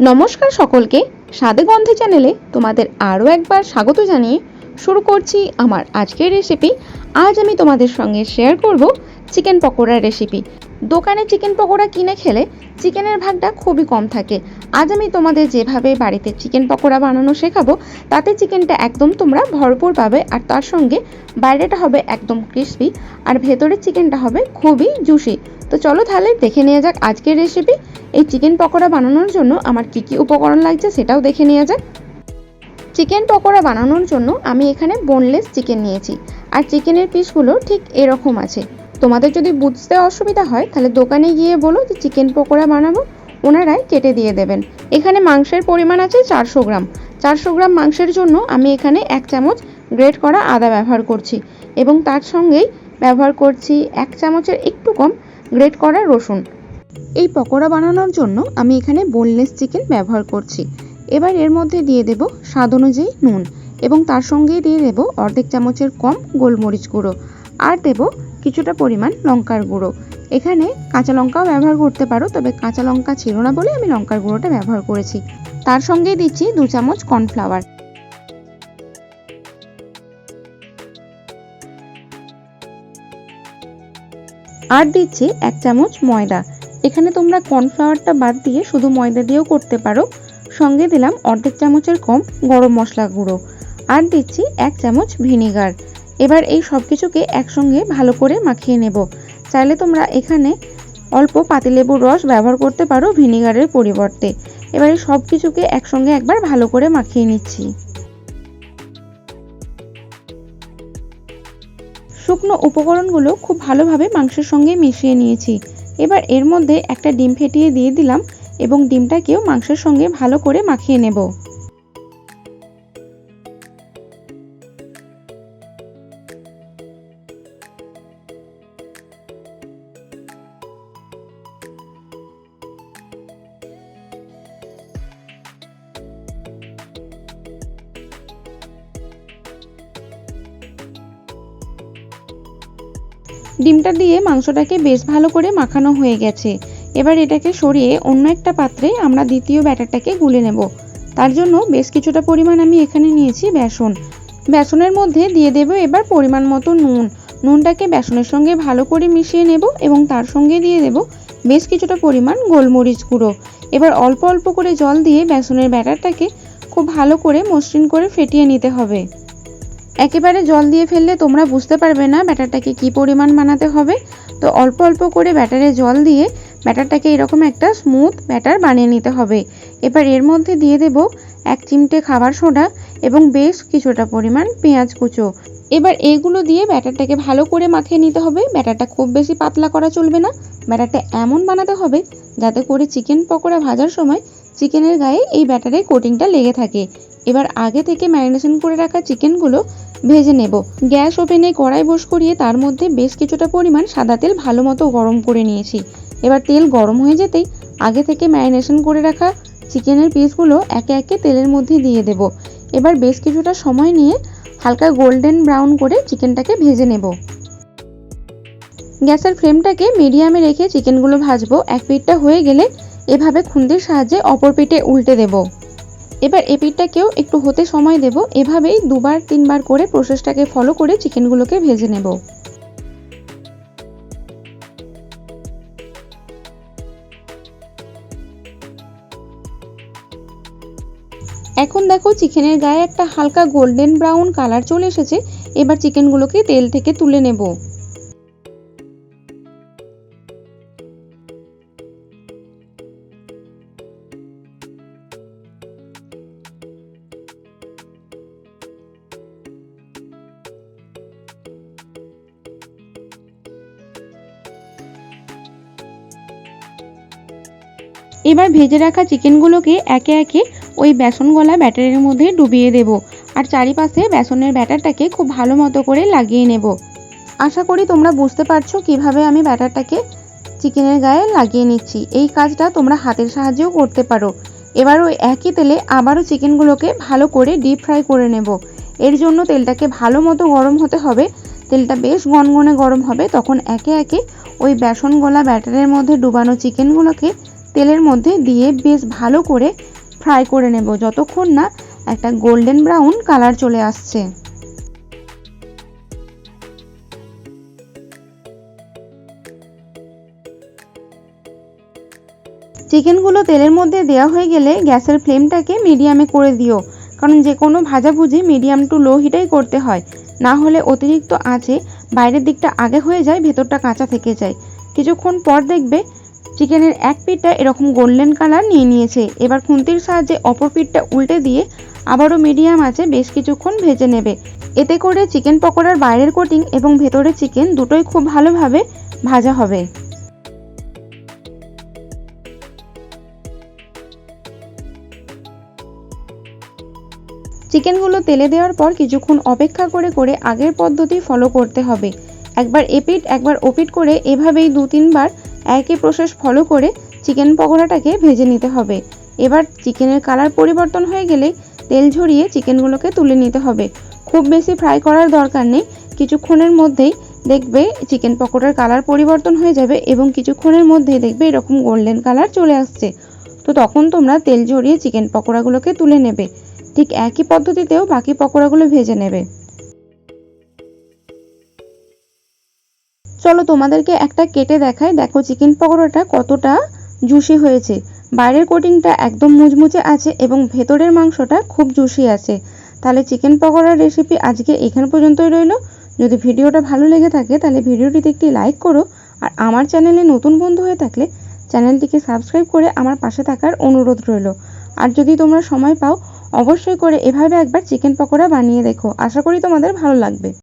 নমস্কার সকলকে, স্বাদে গন্ধে চ্যানেলে তোমাদের আরও একবার স্বাগত জানিয়ে শুরু করছি আমার আজকের রেসিপি। আজ আমি তোমাদের সঙ্গে শেয়ার করব চিকেন পকোড়ার রেসিপি। দোকানে চিকেন পকোড়া কিনে খেলে চিকেনের ভাগটা খুবই কম থাকে। আজ আমি তোমাদের যেভাবে বাড়িতে চিকেন পকোড়া বানানো শেখাবো, তাতে চিকেনটা একদম তোমরা ভরপুর পাবে, আর তার সঙ্গে বাইরেটা হবে একদম ক্রিস্পি আর ভেতরের চিকেনটা হবে খুবই জুসি। তো চলো তাহলে দেখে নেওয়া যাক আজকের রেসিপি। এই চিকেন পকোড়া বানানোর জন্য আমার কি কি উপকরণ লাগছে সেটাও দেখে নেওয়া যাক। চিকেন পকোড়া বানানোর জন্য আমি এখানে বোনলেস চিকেন নিয়েছি, আর চিকেনের পিসগুলো ঠিক এরকম আছে। তোমাদের যদি বুঝতে অসুবিধা হয় তাহলে দোকানে গিয়ে বলো যে চিকেন পকোড়া বানাবো, ওনারাই কেটে দিয়ে দেবেন। এখানে মাংসের পরিমাণ আছে 400 গ্রাম। 400 গ্রাম মাংসের জন্য আমি এখানে 1 চামচ গ্রেট করা আদা ব্যবহার করছি, এবং তার সঙ্গেই ব্যবহার করছি 1 চামচের একটু কম গ্রেট করা রসুন। এই পকোড়া বানানোর জন্য আমি এখানে বোনলেস চিকেন ব্যবহার করছি। এবার এর মধ্যে দিয়ে দেব স্বাদ অনুযায়ী নুন, এবং তার সঙ্গেই দিয়ে দেব অর্ধেক চামচের কম গোলমরিচ গুঁড়ো, আর দেব কিছুটা পরিমাণ লঙ্কার গুঁড়ো। এখানে কাঁচা লঙ্কাও ব্যবহার করতে পারো, তবে কাঁচা লঙ্কা ছিল না বলে আমি লঙ্কার গুঁড়োটা ব্যবহার করেছি। তার সঙ্গেই দিচ্ছি 2 চামচ কর্নফ্লাওয়ার। আর দিচ্ছি 1 চামচ ময়দা। এখানে তোমরা কর্নফ্লাওয়ারটা বাদ দিয়ে শুধু ময়দা দিয়েও করতে পারো। সঙ্গে দিলাম অর্ধেক চামচের কম গরম মশলা গুঁড়ো, আর দিচ্ছি 1 চামচ ভিনিগার। এবার এই সব কিছুকে একসঙ্গে ভালো করে মাখিয়ে নেব। চাইলে তোমরা এখানে অল্প পাতিলেবুর রস ব্যবহার করতে পারো ভিনিগারের পরিবর্তে। এবার এই সব কিছুকে একসঙ্গে একবার ভালো করে মাখিয়ে নিচ্ছি। শুকনো উপকরণগুলো খুব ভালোভাবে মাংসের সঙ্গে মিশিয়ে নিয়েছি। এবার এর মধ্যে একটা ডিম ফেটিয়ে দিয়ে দিলাম, এবং ডিমটাকেও মাংসের সঙ্গে ভালো করে মাখিয়ে নেব। ডিমটা দিয়ে মাংসটাকে বেশ ভালো করে মাখানো হয়ে গেছে। এবার এটাকে সরিয়ে অন্য একটা পাত্রে আমরা দ্বিতীয় ব্যাটারটাকে গুলে নেব। তার জন্য বেশ কিছুটা পরিমাণ আমি এখানে নিয়েছি বেসন। বেসনের মধ্যে দিয়ে দেব এবার পরিমাণ মতো নুন। নুনটাকে বেসনের সঙ্গে ভালো করে মিশিয়ে নেব, এবং তার সঙ্গে দিয়ে দেব বেশ কিছুটা পরিমাণ গোলমরিচ গুঁড়ো। এবার অল্প অল্প করে জল দিয়ে বেসনের ব্যাটারটাকে খুব ভালো করে মসৃণ করে ফেটিয়ে নিতে হবে। একেবারে জল দিয়ে ফেললে তোমরা বুঝতে পারবে না ব্যাটারটাকে কি পরিমাণ বানাতে হবে। তো অল্প অল্প করে ব্যাটারে জল দিয়ে ব্যাটারটাকে এরকম একটা স্মুথ ব্যাটার বানিয়ে নিতে হবে। এবার এর মধ্যে দিয়ে দেব 1 চিমটে খাবার সোডা এবং বেশ কিছুটা পরিমাণ পেঁয়াজ কুচো। এবার এগুলো দিয়ে ব্যাটারটাকে ভালো করে মাখিয়ে নিতে হবে। ব্যাটারটা খুব বেশি পাতলা করা চলবে না। ব্যাটারটা এমন বানাতে হবে যাতে করে চিকেন পকোড়া ভাজার সময় চিকেনের গায়ে এই ব্যাটারে কোটিংটা লেগে থাকে। এবার আগে থেকে ম্যারিনেশন করে রাখা চিকেনগুলো ভেজে নেব। গ্যাস ওভেনে কড়াই বস করিয়ে তার মধ্যে বেশ কিছুটা পরিমাণ সাদা তেল ভালো মতো গরম করে নিয়েছি। এবার তেল গরম হয়ে যেতেই আগে থেকে ম্যারিনেশন করে রাখা চিকেনের পিসগুলো একে একে তেলের মধ্যে দিয়ে দেব। এবার বেশ কিছুটা সময় নিয়ে হালকা গোল্ডেন ব্রাউন করে চিকেনটাকে ভেজে নেব। গ্যাসের ফ্লেমটাকে মিডিয়ামে রেখে চিকেনগুলো ভাজবো। এক পিঠটা হয়ে গেলে এভাবে খুন্তির সাহায্যে অপর পিঠে উল্টে দেব। এবার এই পিঠটাকেও একটু হতে সময় দেব। এভাবেই 2-3 বার করে প্রসেসটাকে ফলো করে চিকেনগুলোকে ভেজে নেব। এখন দেখো চিকেনের গায়ে একটা হালকা গোল্ডেন ব্রাউন কালার চলে এসেছে। এবার চিকেনগুলোকে তেল থেকে তুলে নেব। এবার ভেজে রাখা চিকেনগুলোকে একে একে ওই বেসন গলা ব্যাটারের মধ্যে ডুবিয়ে দেব, আর চারিপাশে বেসনের ব্যাটারটাকে খুব ভালো মতো করে লাগিয়ে নেব। আশা করি তোমরা বুঝতে পারছো কিভাবে আমি ব্যাটারটাকে চিকেনের গায়ে লাগিয়ে নিচ্ছি। এই কাজটা তোমরা হাতের সাহায্যেও করতে পারো। এবার ওই একই তেলে আবারও চিকেনগুলোকে ভালো করে ডিপ ফ্রাই করে নেব। এর জন্য তেলটাকে ভালো মতো গরম হতে হবে। তেলটা বেশ গনগনে গরম হবে, তখন একে একে ওই বেসন গলা ব্যাটারের মধ্যে ডুবানো চিকেনগুলোকে তেলের মধ্যে দিয়ে বেশ ভালো করে ফ্রাই করে নেব যতক্ষণ না একটা গোল্ডেন ব্রাউন কালার চলে আসছে। চিকেনগুলো তেলের মধ্যে দেওয়া হয়ে গেলে গ্যাসের ফ্লেমটাকে মিডিয়ামে করে দিও, কারণ যে কোনো ভাজাভুজি মিডিয়াম টু লো হিটেই করতে হয়, না হলে অতিরিক্ত আঁচে বাইরের দিকটা আগে হয়ে যায়, ভেতরটা কাঁচা থেকে যায়। কিছুক্ষণ পর দেখবে চিকেনের এক পিঠটা এরকম গোল্ডেন কালার নিয়ে নিয়েছে। এবার খুন্তির সাহায্যে অপর পিঠটা উল্টে দিয়ে আবারও মিডিয়াম আঁচে বেশ কিছুক্ষণ ভেজে নেবে। এতে করে চিকেন পকোড়ার বাইরের কোটিং এবং ভেতরের চিকেন দুটোই খুব ভালোভাবে ভাজা হবে। চিকেনগুলো তেলে দেওয়ার পর কিছুক্ষণ অপেক্ষা করে করে আগের পদ্ধতি ফলো করতে হবে। একবার এপিঠ একবার ওপিঠ করে এভাবেই 2-3 বার একই প্রসেস ফলো করে চিকেন পকোড়াটাকে ভেজে নিতে হবে। এবার চিকেনের কালার পরিবর্তন হয়ে গেলে তেল ঝরিয়ে চিকেনগুলোকে তুলে নিতে হবে। খুব বেশি ফ্রাই করার দরকার নেই, কিছুক্ষণের মধ্যেই দেখবে চিকেন পকোড়ার কালার পরিবর্তন হয়ে যাবে এবং কিছুক্ষণের মধ্যেই দেখবে এরকম গোল্ডেন কালার চলে আসছে। তো তখন তোমরা তেল ঝরিয়ে চিকেন পকোড়াগুলোকে তুলে নেবে। ঠিক একই পদ্ধতিতেও বাকি পকোড়াগুলো ভেজে নেবে। চলো তোমাদেরকে একটা কেটে দেখাই, দেখো চিকেন পকোড়াটা কতটা জুসি হয়েছে। বাইরের কোটিংটা একদম মুচমুচে আছে এবং ভেতরের মাংসটা খুব জুসি আছে। তাহলে চিকেন পকোড়ার রেসিপি আজকে এখান পর্যন্তই রইল। যদি ভিডিওটা ভালো লেগে থাকে তাহলে ভিডিওটিতে একটি লাইক করো, আর আমার চ্যানেলে নতুন বন্ধু হয়ে থাকলে চ্যানেলটিকে সাবস্ক্রাইব করে আমার পাশে থাকার অনুরোধ রইল। আর যদি তোমরা সময় পাও অবশ্যই করে এভাবে একবার চিকেন পকোড়া বানিয়ে দেখো, আশা করি তোমাদের ভালো লাগবে।